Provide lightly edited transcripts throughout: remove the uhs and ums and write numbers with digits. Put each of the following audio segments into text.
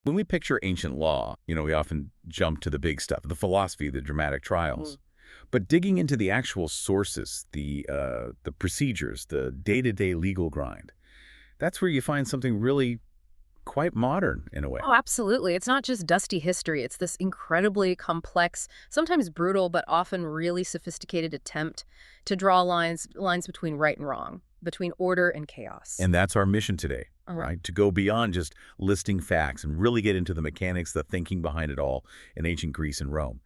When we picture ancient law, we often jump to the big stuff, the philosophy, the dramatic trials. But digging into the actual sources, the procedures, the day-to-day legal grind, that's where you find something really quite modern in a way. Oh, absolutely. It's not just dusty history. It's this incredibly complex, sometimes brutal, but often really sophisticated attempt to draw lines between right and wrong, between order and chaos. And that's our mission today, All right. right? To go beyond just listing facts and really get into the mechanics, the thinking behind it all in ancient Greece and Rome.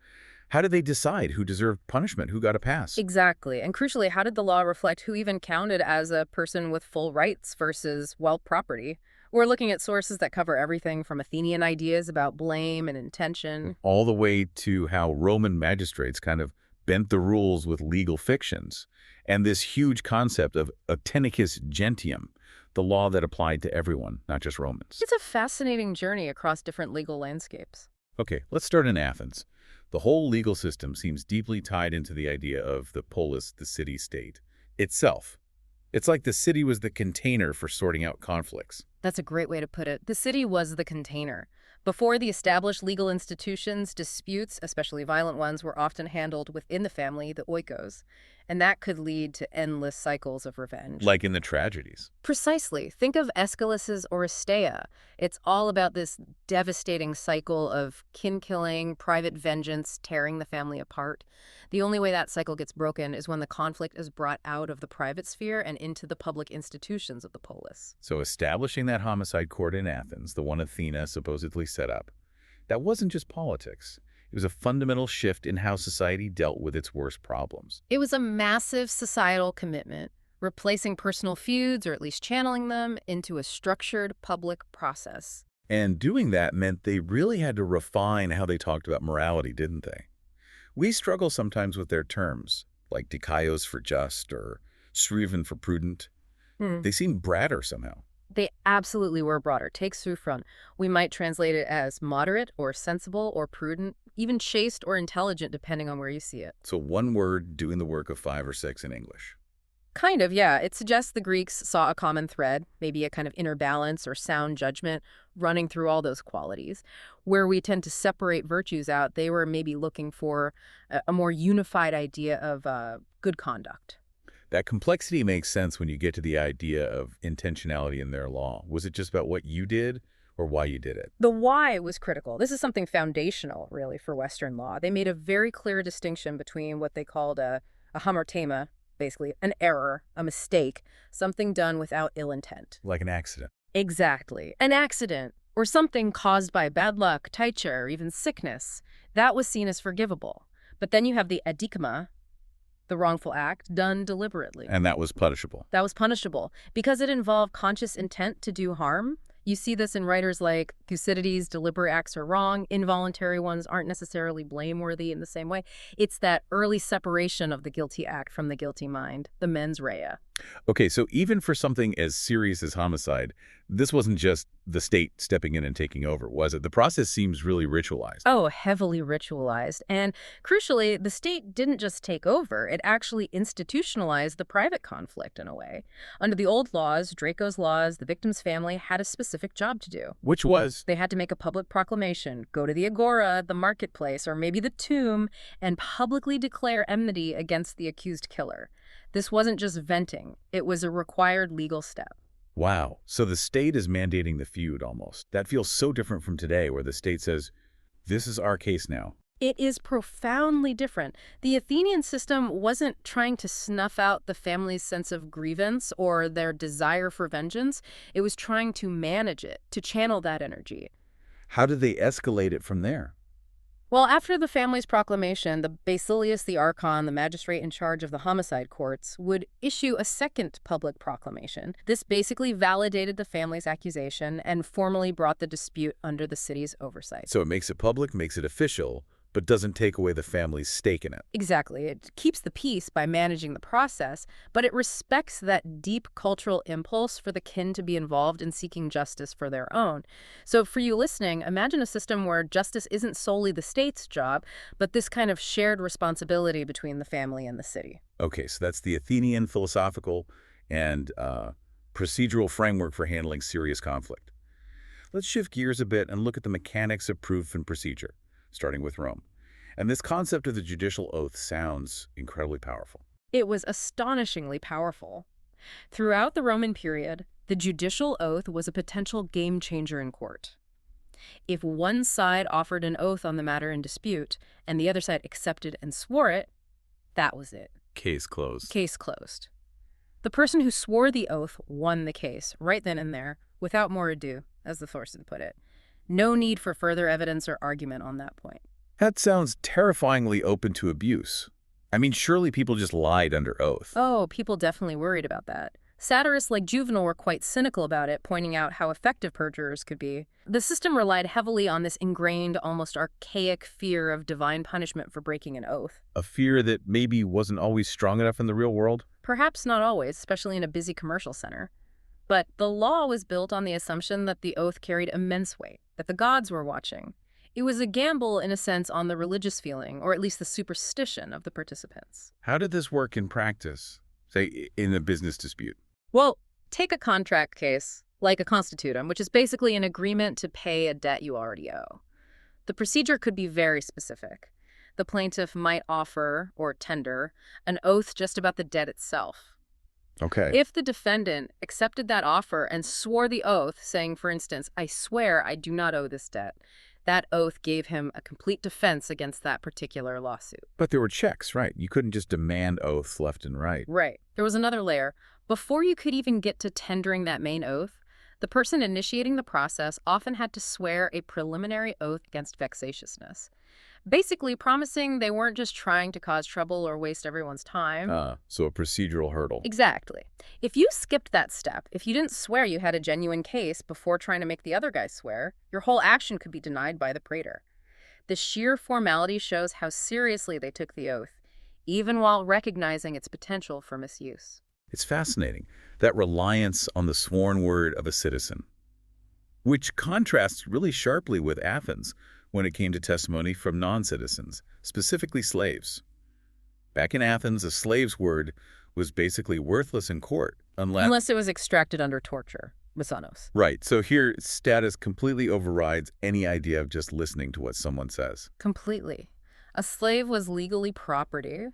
How did they decide who deserved punishment, who got a pass? Exactly. And crucially, how did the law reflect who even counted as a person with full rights versus, well, property? We're looking at sources that cover everything from Athenian ideas about blame and intention. All the way to how Roman magistrates kind of bent the rules with legal fictions, and this huge concept of authenticus gentium, the law that applied to everyone, not just Romans. It's a fascinating journey across different legal landscapes. Okay, let's start in Athens. The whole legal system seems deeply tied into the idea of the polis, the city-state, itself. It's like the city was the container for sorting out conflicts. That's a great way to put it. The city was the container. Before the established legal institutions, disputes, especially violent ones, were often handled within the family, the oikos, and that could lead to endless cycles of revenge. Like in the tragedies. Precisely. Think of Aeschylus's Oresteia. It's all about this devastating cycle of kin-killing, private vengeance, tearing the family apart. The only way that cycle gets broken is when the conflict is brought out of the private sphere and into the public institutions of the polis. So establishing that homicide court in Athens, the one Athena supposedly set up, that wasn't just politics. It was a fundamental shift in how society dealt with its worst problems. It was a massive societal commitment, replacing personal feuds, or at least channeling them, into a structured public process. And doing that meant they really had to refine how they talked about morality, didn't they? We struggle sometimes with their terms, like dikaios for just or sriven for prudent. Hmm. They seem bradder somehow. They absolutely were broader. Take Sufron. We might translate it as moderate or sensible or prudent, even chaste or intelligent, depending on where you see it. So one word doing the work of 5 or 6 in English. Kind of, yeah. It suggests the Greeks saw a common thread, maybe a kind of inner balance or sound judgment running through all those qualities. Where we tend to separate virtues out, they were maybe looking for a more unified idea of good conduct. That complexity makes sense when you get to the idea of intentionality in their law. Was it just about what you did or why you did it? The why was critical. This is something foundational, really, for Western law. They made a very clear distinction between what they called a hamartema, basically an error, a mistake, something done without ill intent. Like an accident. Exactly. An accident, or something caused by bad luck, taicha, or even sickness. That was seen as forgivable. But then you have the adikama, the wrongful act, done deliberately. And that was punishable. That was punishable because it involved conscious intent to do harm. You see this in writers like Thucydides, deliberate acts are wrong, involuntary ones aren't necessarily blameworthy in the same way. It's that early separation of the guilty act from the guilty mind, the mens rea. Okay, so even for something as serious as homicide, this wasn't just the state stepping in and taking over, was it? The process seems really ritualized. Oh, heavily ritualized. And crucially, the state didn't just take over, it actually institutionalized the private conflict in a way. Under the old laws, Draco's laws, the victim's family had a specific job to do. Which was, They had to make a public proclamation, go to the agora, the marketplace, or maybe the tomb, and publicly declare enmity against the accused killer. This wasn't just venting, it was a required legal step. wow. So the state is mandating the feud almost. That feels so different from today where the state says, this is our case now. It is profoundly different. The Athenian system wasn't trying to snuff out the family's sense of grievance or their desire for vengeance. It was trying to manage it, to channel that energy. How did they escalate it from there? Well, after the family's proclamation, the Basilius, the archon, the magistrate in charge of the homicide courts, would issue a second public proclamation. This basically validated the family's accusation and formally brought the dispute under the city's oversight. So it makes it public, makes it official, but doesn't take away the family's stake in it. Exactly. It keeps the peace by managing the process, but it respects that deep cultural impulse for the kin to be involved in seeking justice for their own. So for you listening, imagine a system where justice isn't solely the state's job, but this kind of shared responsibility between the family and the city. Okay, so that's the Athenian philosophical and procedural framework for handling serious conflict. Let's shift gears a bit and look at the mechanics of proof and procedure, starting with Rome. And this concept of the judicial oath sounds incredibly powerful. It was astonishingly powerful. Throughout the Roman period, the judicial oath was a potential game changer in court. If one side offered an oath on the matter in dispute and the other side accepted and swore it, that was it. Case closed. Case closed. The person who swore the oath won the case right then and there, without more ado, as the Thorson put it. No need for further evidence or argument on that point. That sounds terrifyingly open to abuse. I mean, surely people just lied under oath. Oh, people definitely worried about that. Satirists like Juvenal were quite cynical about it, pointing out how effective perjurers could be. The system relied heavily on this ingrained, almost archaic fear of divine punishment for breaking an oath. A fear that maybe wasn't always strong enough in the real world? Perhaps not always, especially in a busy commercial center. But the law was built on the assumption that the oath carried immense weight, that the gods were watching. It was a gamble, in a sense, on the religious feeling, or at least the superstition of the participants. How did this work in practice, say, in a business dispute? Well, take a contract case, like a constitutum, which is basically an agreement to pay a debt you already owe. The procedure could be very specific. The plaintiff might offer, or tender, an oath just about the debt itself. Okay. If the defendant accepted that offer and swore the oath, saying, for instance, "I swear I do not owe this debt," that oath gave him a complete defense against that particular lawsuit. But there were checks, right? You couldn't just demand oaths left and right. Right. There was another layer. Before you could even get to tendering that main oath, the person initiating the process often had to swear a preliminary oath against vexatiousness, basically promising they weren't just trying to cause trouble or waste everyone's time. So a procedural hurdle. Exactly. If you skipped that step, if you didn't swear you had a genuine case before trying to make the other guy swear, your whole action could be denied by the praetor. The sheer formality shows how seriously they took the oath, even while recognizing its potential for misuse. It's fascinating, that reliance on the sworn word of a citizen, which contrasts really sharply with Athens when it came to testimony from non-citizens, specifically slaves. Back in Athens, a slave's word was basically worthless in court, Unless it was extracted under torture, misanos. Right, so here status completely overrides any idea of just listening to what someone says. Completely. A slave was legally property.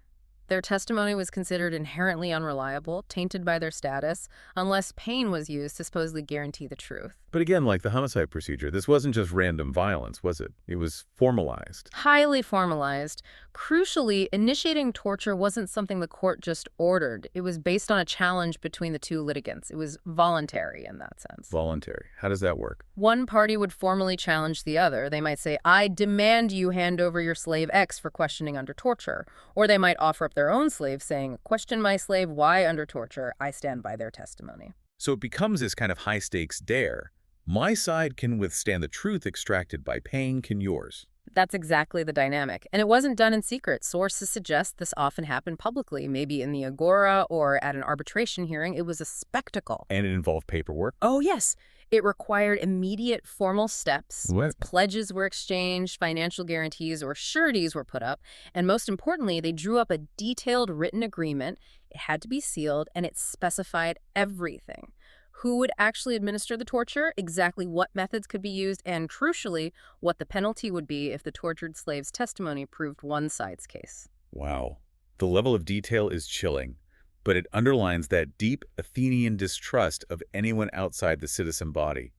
Their testimony was considered inherently unreliable, tainted by their status, unless pain was used to supposedly guarantee the truth. But again, like the homicide procedure, this wasn't just random violence, was it? It was formalized. Highly formalized. Crucially, initiating torture wasn't something the court just ordered. It was based on a challenge between the two litigants. It was voluntary in that sense. Voluntary. How does that work? One party would formally challenge the other. They might say, "I demand you hand over your slave X for questioning under torture." Or they might offer up their own slave saying, "Question my slave Y under torture. I stand by their testimony." So it becomes this kind of high-stakes dare. My side can withstand the truth extracted by pain, can yours? That's exactly the dynamic. And it wasn't done in secret. Sources suggest this often happened publicly, maybe in the agora or at an arbitration hearing. It was a spectacle. And it involved paperwork? Oh, yes. It required immediate formal steps. What? Pledges were exchanged, financial guarantees or sureties were put up, and most importantly, they drew up a detailed written agreement. It had to be sealed, and it specified everything. Who would actually administer the torture, exactly what methods could be used, and crucially, what the penalty would be if the tortured slave's testimony proved one side's case. Wow. The level of detail is chilling, but it underlines that deep Athenian distrust of anyone outside the citizen body.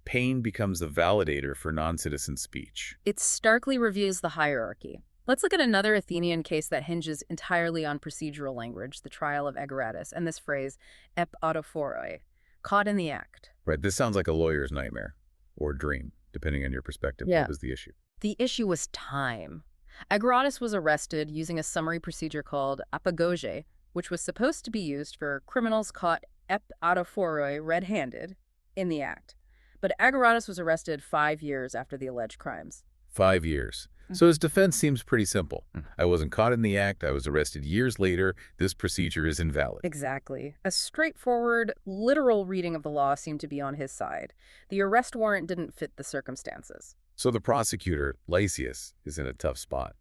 Pain becomes the validator for non-citizen speech. It starkly reveals the hierarchy. Let's look at another Athenian case that hinges entirely on procedural language, the trial of Agoratus, and this phrase, ep autophoroi, caught in the act. Right, this sounds like a lawyer's nightmare, or dream, depending on your perspective. Yeah. What was the issue? The issue was time. Agoratus was arrested using a summary procedure called apagoge, which was supposed to be used for criminals caught ep autophoroi red-handed in the act. But Agoratus was arrested 5 years after the alleged crimes. 5 years. So his defense seems pretty simple. I wasn't caught in the act. I was arrested years later. This procedure is invalid. Exactly. A straightforward, literal reading of the law seemed to be on his side. The arrest warrant didn't fit the circumstances. So the prosecutor, Lysias, is in a tough spot.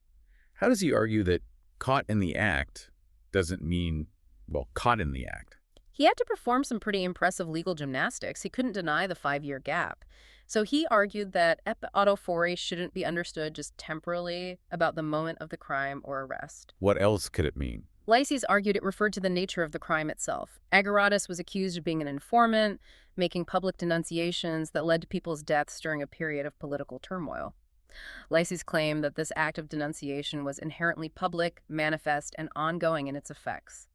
How does he argue that caught in the act doesn't mean, well, caught in the act? He had to perform some pretty impressive legal gymnastics. He couldn't deny the 5-year gap. So he argued that autophory shouldn't be understood just temporally about the moment of the crime or arrest. What else could it mean? Lysis argued it referred to the nature of the crime itself. Ageratus was accused of being an informant, making public denunciations that led to people's deaths during a period of political turmoil. Lysis claimed that this act of denunciation was inherently public, manifest, and ongoing in its effects.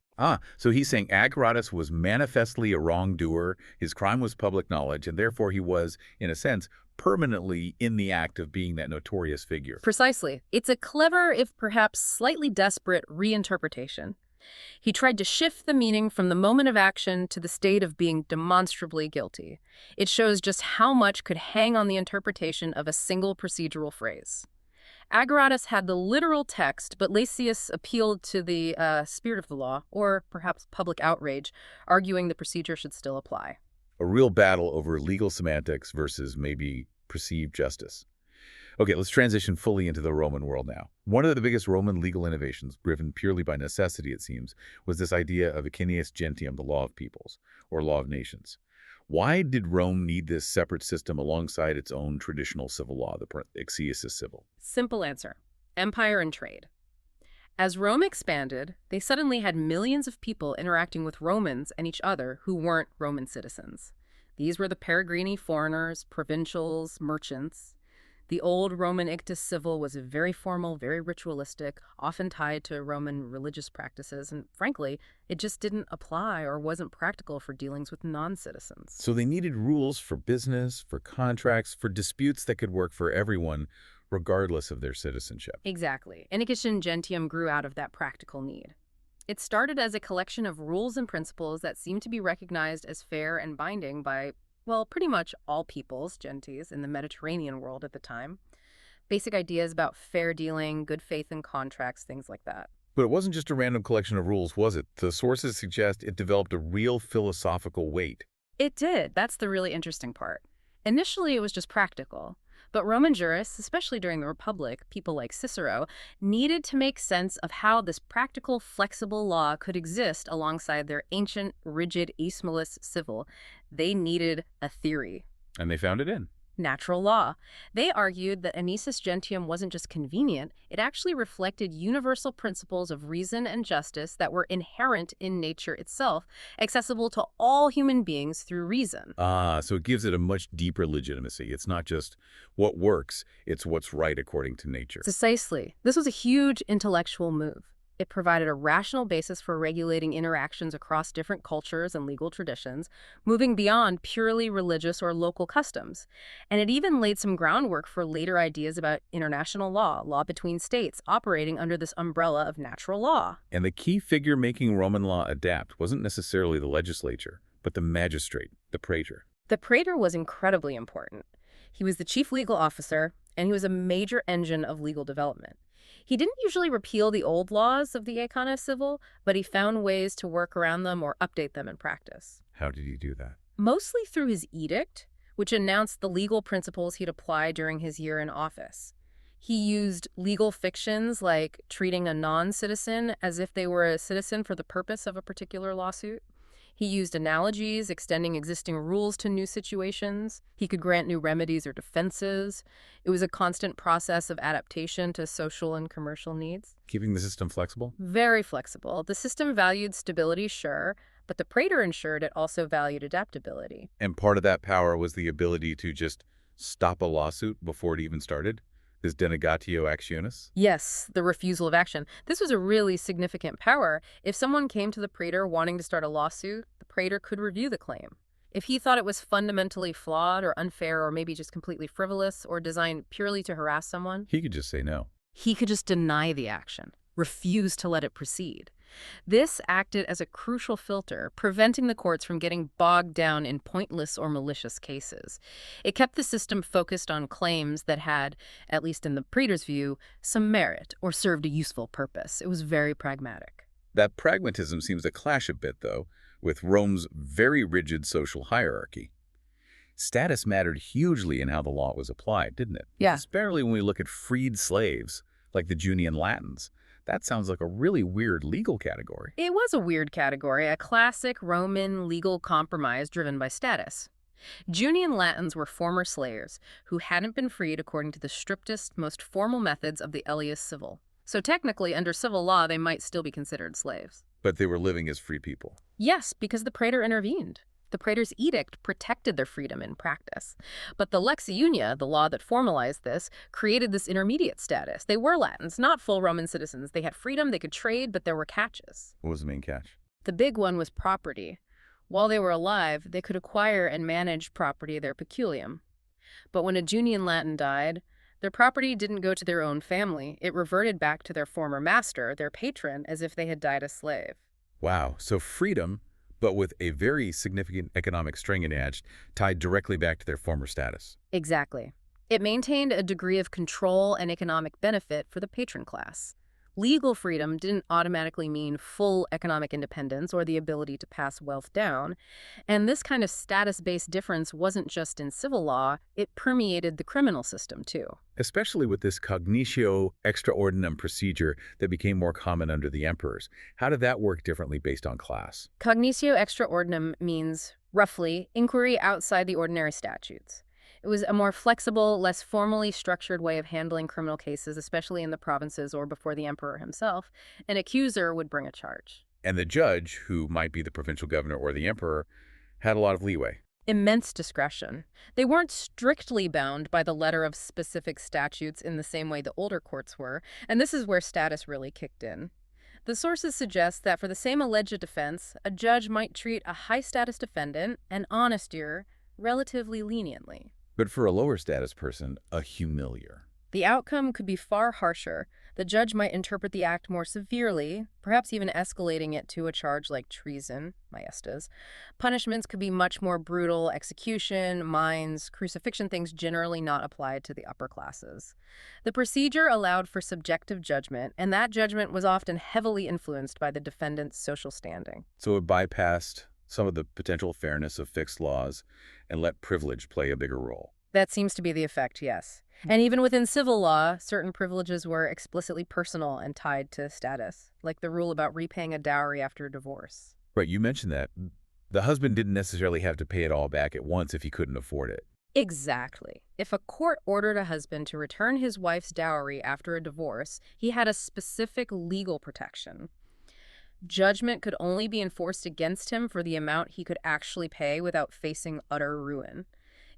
So he's saying Ageratus was manifestly a wrongdoer, his crime was public knowledge, and therefore he was, in a sense, permanently in the act of being that notorious figure. Precisely. It's a clever, if perhaps slightly desperate, reinterpretation. He tried to shift the meaning from the moment of action to the state of being demonstrably guilty. It shows just how much could hang on the interpretation of a single procedural phrase. Ageratus had the literal text, but Lysias appealed to the spirit of the law, or perhaps public outrage, arguing the procedure should still apply. A real battle over legal semantics versus maybe perceived justice. Okay, let's transition fully into the Roman world now. One of the biggest Roman legal innovations, driven purely by necessity it seems, was this idea of Equinus Gentium, the law of peoples, or law of nations. Why did Rome need this separate system alongside its own traditional civil law, the exegesis civil? Simple answer. Empire and trade. As Rome expanded, they suddenly had millions of people interacting with Romans and each other who weren't Roman citizens. These were the peregrini foreigners, provincials, merchants. The old Roman Ictus Civil was very formal, very ritualistic, often tied to Roman religious practices, and frankly, it just didn't apply or wasn't practical for dealings with non-citizens. So they needed rules for business, for contracts, for disputes that could work for everyone, regardless of their citizenship. Exactly. Inication Gentium grew out of that practical need. It started as a collection of rules and principles that seemed to be recognized as fair and binding by, well, pretty much all peoples, gentes, in the Mediterranean world at the time. Basic ideas about fair dealing, good faith in contracts, things like that. But it wasn't just a random collection of rules, was it? The sources suggest it developed a real philosophical weight. It did. That's the really interesting part. Initially, it was just practical. But Roman jurists, especially during the Republic, people like Cicero, needed to make sense of how this practical, flexible law could exist alongside their ancient, rigid, aesmalus civil. They needed a theory. And they found it in Natural law. They argued that Anisus Gentium wasn't just convenient, it actually reflected universal principles of reason and justice that were inherent in nature itself, accessible to all human beings through reason. So it gives it a much deeper legitimacy. It's not just what works, it's what's right according to nature. Precisely. This was a huge intellectual move. It provided a rational basis for regulating interactions across different cultures and legal traditions, moving beyond purely religious or local customs. And it even laid some groundwork for later ideas about international law, law between states, operating under this umbrella of natural law. And the key figure making Roman law adapt wasn't necessarily the legislature, but the magistrate, the praetor. The praetor was incredibly important. He was the chief legal officer, and he was a major engine of legal development. He didn't usually repeal the old laws of the Econo Civil, but he found ways to work around them or update them in practice. How did he do that? Mostly through his edict, which announced the legal principles he'd apply during his year in office. He used legal fictions like treating a non-citizen as if they were a citizen for the purpose of a particular lawsuit. He used analogies, extending existing rules to new situations. He could grant new remedies or defenses. It was a constant process of adaptation to social and commercial needs. Keeping the system flexible? Very flexible. The system valued stability, sure, but the praetor ensured it also valued adaptability. And part of that power was the ability to just stop a lawsuit before it even started? This denegatio actionis? Yes, the refusal of action. This was a really significant power. If someone came to the praetor wanting to start a lawsuit, the praetor could review the claim. If he thought it was fundamentally flawed or unfair or maybe just completely frivolous or designed purely to harass someone, He could just say no. he could just deny the action, refuse to let it proceed. This acted as a crucial filter, preventing the courts from getting bogged down in pointless or malicious cases. It kept the system focused on claims that had, at least in the praetor's view, some merit or served a useful purpose. It was very pragmatic. That pragmatism seems to clash a bit, though, with Rome's very rigid social hierarchy. Status mattered hugely in how the law was applied, didn't it? Yeah. Especially when we look at freed slaves, like the Junian Latins. That sounds like a really weird legal category. It was a weird category, a classic Roman legal compromise driven by status. Junian Latins were former slaves who hadn't been freed according to the strictest, most formal methods of the Elius Civil. So technically, under civil law, they might still be considered slaves. But they were living as free people. Yes, because the praetor intervened. The praetor's edict protected their freedom in practice. But the Lex Iunia, the law that formalized this, created this intermediate status. They were Latins, not full Roman citizens. They had freedom, they could trade, but there were catches. What was the main catch? The big one was property. While they were alive, they could acquire and manage property, their peculium. But when a Junian Latin died, their property didn't go to their own family. It reverted back to their former master, their patron, as if they had died a slave. Wow, so freedom, but with a very significant economic string attached, tied directly back to their former status. Exactly. It maintained a degree of control and economic benefit for the patron class. Legal freedom didn't automatically mean full economic independence or the ability to pass wealth down. And this kind of status-based difference wasn't just in civil law, it permeated the criminal system too. Especially with this cognitio extra ordinem procedure that became more common under the emperors. How did that work differently based on class? Cognitio extra ordinem means, roughly, inquiry outside the ordinary statutes. It was a more flexible, less formally structured way of handling criminal cases, especially in the provinces or before the emperor himself. An accuser would bring a charge. And the judge, who might be the provincial governor or the emperor, had a lot of leeway. Immense discretion. They weren't strictly bound by the letter of specific statutes in the same way the older courts were, and this is where status really kicked in. The sources suggest that for the same alleged offense, a judge might treat a high-status defendant, an honestier, relatively leniently. But for a lower status person, a humiliar. The outcome could be far harsher. The judge might interpret the act more severely, perhaps even escalating it to a charge like treason, maestas. Punishments could be much more brutal: execution, mines, crucifixion, things generally not applied to the upper classes. The procedure allowed for subjective judgment, and that judgment was often heavily influenced by the defendant's social standing. So it bypassed some of the potential fairness of fixed laws and let privilege play a bigger role. That seems to be the effect, yes. And even within civil law, certain privileges were explicitly personal and tied to status, like the rule about repaying a dowry after a divorce. Right, you mentioned that. The husband didn't necessarily have to pay it all back at once if he couldn't afford it. Exactly. If a court ordered a husband to return his wife's dowry after a divorce, he had a specific legal protection. Judgment could only be enforced against him for the amount he could actually pay without facing utter ruin.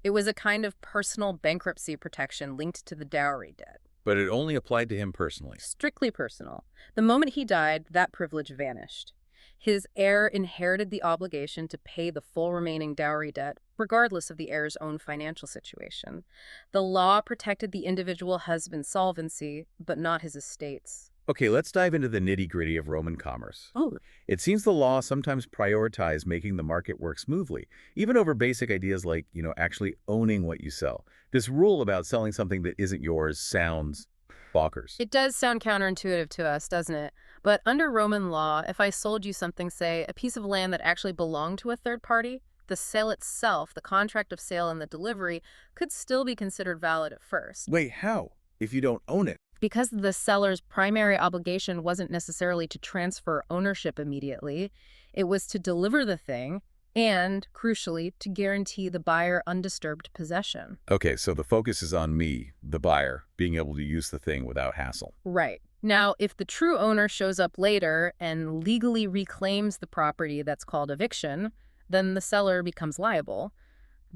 It was a kind of personal bankruptcy protection linked to the dowry debt. But it only applied to him personally. Strictly personal. The moment he died, that privilege vanished. His heir inherited the obligation to pay the full remaining dowry debt, regardless of the heir's own financial situation. The law protected the individual husband's solvency, but not his estate's. Okay, let's dive into the nitty-gritty of Roman commerce. Oh, It seems the law sometimes prioritized making the market work smoothly, even over basic ideas like, actually owning what you sell. This rule about selling something that isn't yours sounds bonkers. it does sound counterintuitive to us, doesn't it? But under Roman law, if I sold you something, say, a piece of land that actually belonged to a third party, the sale itself, the contract of sale and the delivery, could still be considered valid at first. Wait, how? If you don't own it? Because the seller's primary obligation wasn't necessarily to transfer ownership immediately, it was to deliver the thing and, crucially, to guarantee the buyer undisturbed possession. Okay, so the focus is on me, the buyer, being able to use the thing without hassle. Right. Now, if the true owner shows up later and legally reclaims the property that's called eviction, then the seller becomes liable.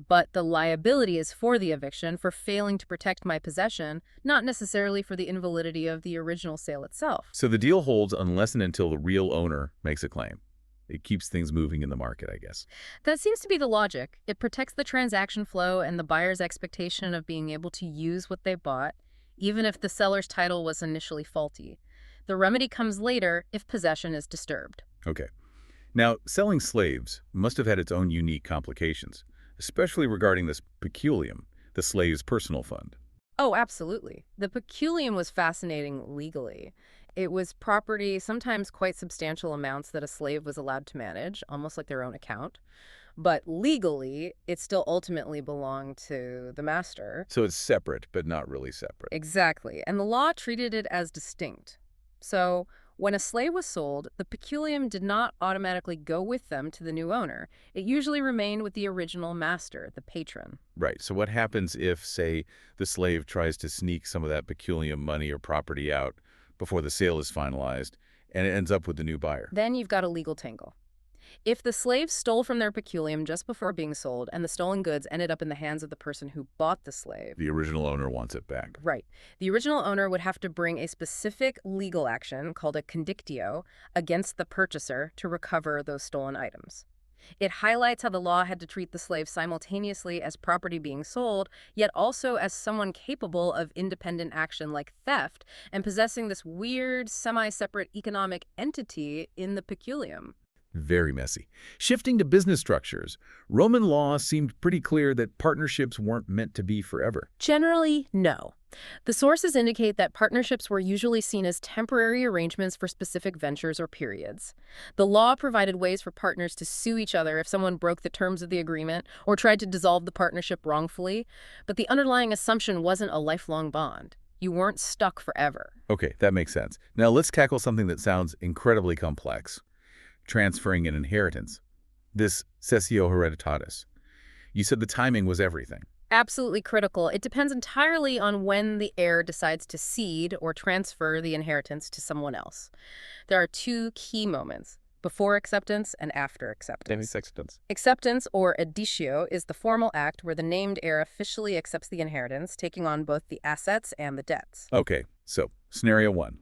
But the liability is for the eviction for failing to protect my possession, not necessarily for the invalidity of the original sale itself. So the deal holds unless and until the real owner makes a claim. It keeps things moving in the market, I guess. That seems to be the logic. It protects the transaction flow and the buyer's expectation of being able to use what they bought, even if the seller's title was initially faulty. The remedy comes later if possession is disturbed. Okay. Now, selling slaves must have had its own unique complications, especially regarding this peculium, the slave's personal fund. Oh, absolutely. The peculium was fascinating legally. It was property, sometimes quite substantial amounts that a slave was allowed to manage, almost like their own account. But legally, it still ultimately belonged to the master. So it's separate, but not really separate. Exactly. And the law treated it as distinct. So, when a slave was sold, the peculium did not automatically go with them to the new owner. It usually remained with the original master, the patron. Right. So what happens if, say, the slave tries to sneak some of that peculium money or property out before the sale is finalized and it ends up with the new buyer? Then you've got a legal tangle. If the slaves stole from their peculium just before being sold and the stolen goods ended up in the hands of the person who bought the slave, The original owner wants it back. right, the original owner would have to bring a specific legal action called a condictio against the purchaser to recover those stolen items. It highlights how the law had to treat the slave simultaneously as property being sold, yet also as someone capable of independent action like theft and possessing this weird, semi-separate economic entity in the peculium. Very messy. Shifting to business structures, Roman law seemed pretty clear that partnerships weren't meant to be forever. Generally, no. The sources indicate that partnerships were usually seen as temporary arrangements for specific ventures or periods. The law provided ways for partners to sue each other if someone broke the terms of the agreement or tried to dissolve the partnership wrongfully, but the underlying assumption wasn't a lifelong bond. You weren't stuck forever. Okay, that makes sense. Now let's tackle something that sounds incredibly complex. Transferring an inheritance. This cessio hereditatis. You said the timing was everything. Absolutely critical. It depends entirely on when the heir decides to cede or transfer the inheritance to someone else. There are two key moments: before acceptance and after acceptance. Acceptance. Acceptance, or editio, is the formal act where the named heir officially accepts the inheritance, taking on both the assets and the debts. Okay, so scenario one.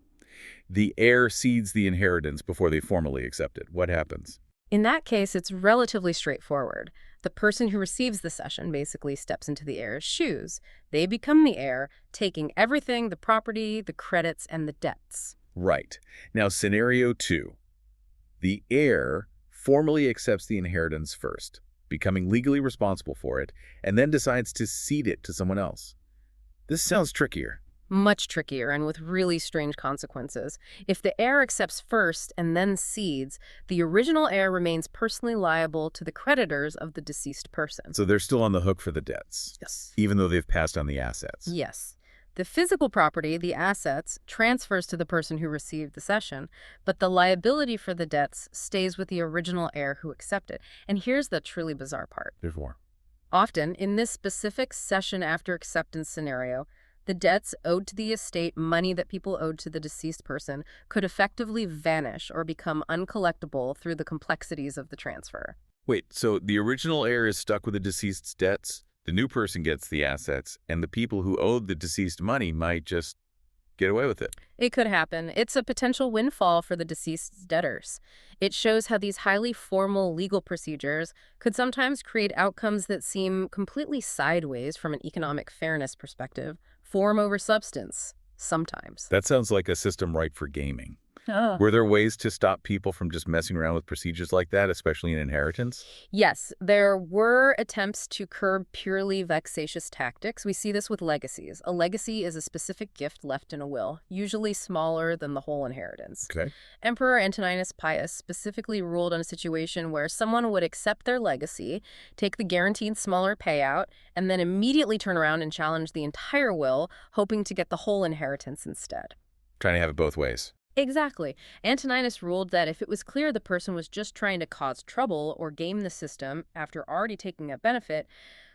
The heir cedes the inheritance before they formally accept it. What happens? In that case, it's relatively straightforward. The person who receives the cession basically steps into the heir's shoes. They become the heir, taking everything: the property, the credits, and the debts. Right. Now, scenario two. The heir formally accepts the inheritance first, becoming legally responsible for it, and then decides to cede it to someone else. This sounds trickier. Much trickier and with really strange consequences. If the heir accepts first and then cedes, the original heir remains personally liable to the creditors of the deceased person. So they're still on the hook for the debts, Yes. even though they've passed on the assets. Yes. The physical property, the assets, transfers to the person who received the cession, but the liability for the debts stays with the original heir who accepted. And here's the truly bizarre part. Therefore. Often, in this specific cession after acceptance scenario, the debts owed to the estate, money that people owed to the deceased person, could effectively vanish or become uncollectible through the complexities of the transfer. Wait, so the original heir is stuck with the deceased's debts, the new person gets the assets, and the people who owed the deceased money might just get away with it? It could happen. It's a potential windfall for the deceased's debtors. It shows how these highly formal legal procedures could sometimes create outcomes that seem completely sideways from an economic fairness perspective. Form over substance, sometimes. That sounds like a system ripe for gaming. Oh. Were there ways to stop people from just messing around with procedures like that, especially in inheritance? Yes, there were attempts to curb purely vexatious tactics. We see this with legacies. A legacy is a specific gift left in a will, usually smaller than the whole inheritance. Okay. Emperor Antoninus Pius specifically ruled on a situation where someone would accept their legacy, take the guaranteed smaller payout, and then immediately turn around and challenge the entire will, hoping to get the whole inheritance instead. Trying to have it both ways. Exactly. Antoninus ruled that if it was clear the person was just trying to cause trouble or game the system after already taking a benefit,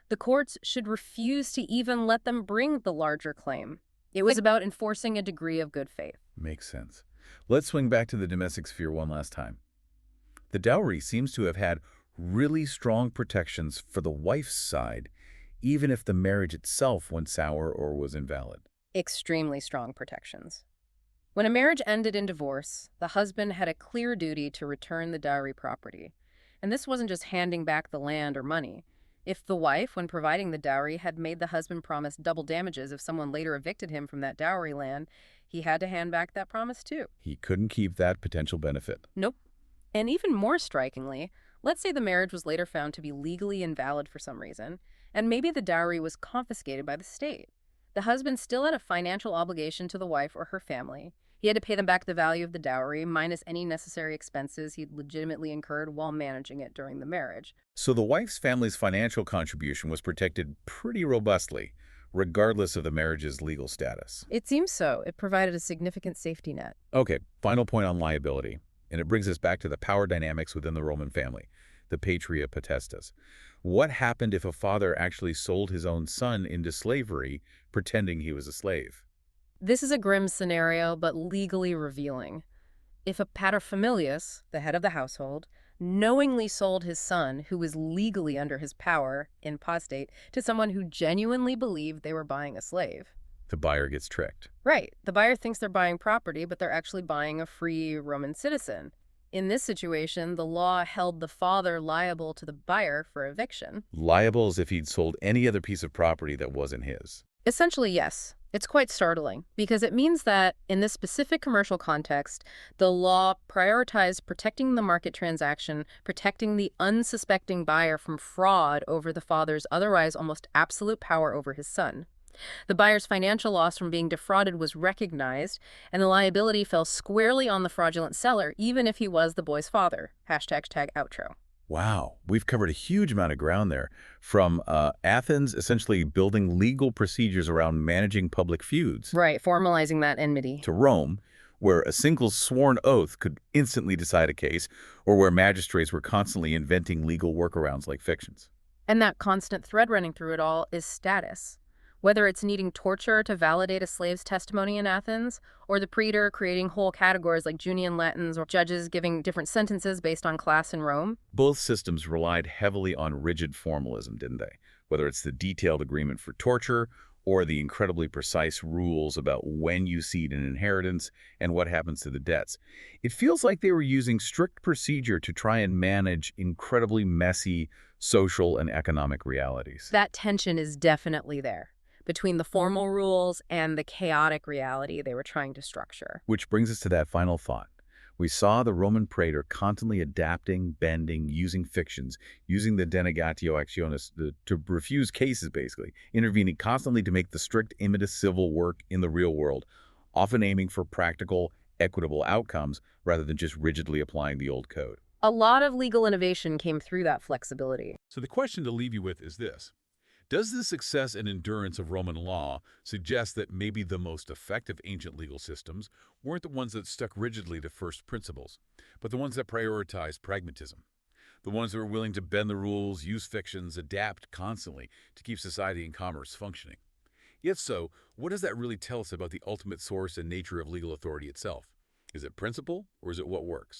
the courts should refuse to even let them bring the larger claim. It was about enforcing a degree of good faith. Makes sense. Let's swing back to the domestic sphere one last time. The dowry seems to have had really strong protections for the wife's side, even if the marriage itself went sour or was invalid. Extremely strong protections. When a marriage ended in divorce, the husband had a clear duty to return the dowry property. And this wasn't just handing back the land or money. If the wife, when providing the dowry, had made the husband promise double damages if someone later evicted him from that dowry land, he had to hand back that promise too. He couldn't keep that potential benefit. Nope. And even more strikingly, let's say the marriage was later found to be legally invalid for some reason, and maybe the dowry was confiscated by the state. The husband still had a financial obligation to the wife or her family. He had to pay them back the value of the dowry, minus any necessary expenses he'd legitimately incurred while managing it during the marriage. So the wife's family's financial contribution was protected pretty robustly, regardless of the marriage's legal status. It seems so. It provided a significant safety net. Okay, final point on liability, and it brings us back to the power dynamics within the Roman family, the patria potestas. What happened if a father actually sold his own son into slavery, pretending he was a slave? This is a grim scenario, but legally revealing. If a paterfamilias, the head of the household, knowingly sold his son, who was legally under his power, in postate, to someone who genuinely believed they were buying a slave. The buyer gets tricked. Right. The buyer thinks they're buying property, but they're actually buying a free Roman citizen. In this situation, the law held the father liable to the buyer for eviction. Liable as if he'd sold any other piece of property that wasn't his. Essentially, yes. It's quite startling because it means that in this specific commercial context, the law prioritized protecting the market transaction, protecting the unsuspecting buyer from fraud over the father's otherwise almost absolute power over his son. The buyer's financial loss from being defrauded was recognized, and the liability fell squarely on the fraudulent seller, even if he was the boy's father. #outro. Wow, we've covered a huge amount of ground there, from Athens essentially building legal procedures around managing public feuds, Right, formalizing that enmity. to Rome, where a single sworn oath could instantly decide a case, or where magistrates were constantly inventing legal workarounds like fictions. And that constant thread running through it all is status. Whether it's needing torture to validate a slave's testimony in Athens, or the praetor creating whole categories like Junian Latins, or judges giving different sentences based on class in Rome. Both systems relied heavily on rigid formalism, didn't they? Whether it's the detailed agreement for torture or the incredibly precise rules about when you cede an inheritance and what happens to the debts. It feels like they were using strict procedure to try and manage incredibly messy social and economic realities. That tension is definitely there between the formal rules and the chaotic reality they were trying to structure. Which brings us to that final thought. We saw the Roman praetor constantly adapting, bending, using fictions, using the denegatio actionis to refuse cases, basically, intervening constantly to make the strict impetus civil work in the real world, often aiming for practical, equitable outcomes rather than just rigidly applying the old code. A lot of legal innovation came through that flexibility. So the question to leave you with is this. Does the success and endurance of Roman law suggest that maybe the most effective ancient legal systems weren't the ones that stuck rigidly to first principles, but the ones that prioritized pragmatism? The ones that were willing to bend the rules, use fictions, adapt constantly to keep society and commerce functioning? If so, what does that really tell us about the ultimate source and nature of legal authority itself? Is it principle, or is it what works?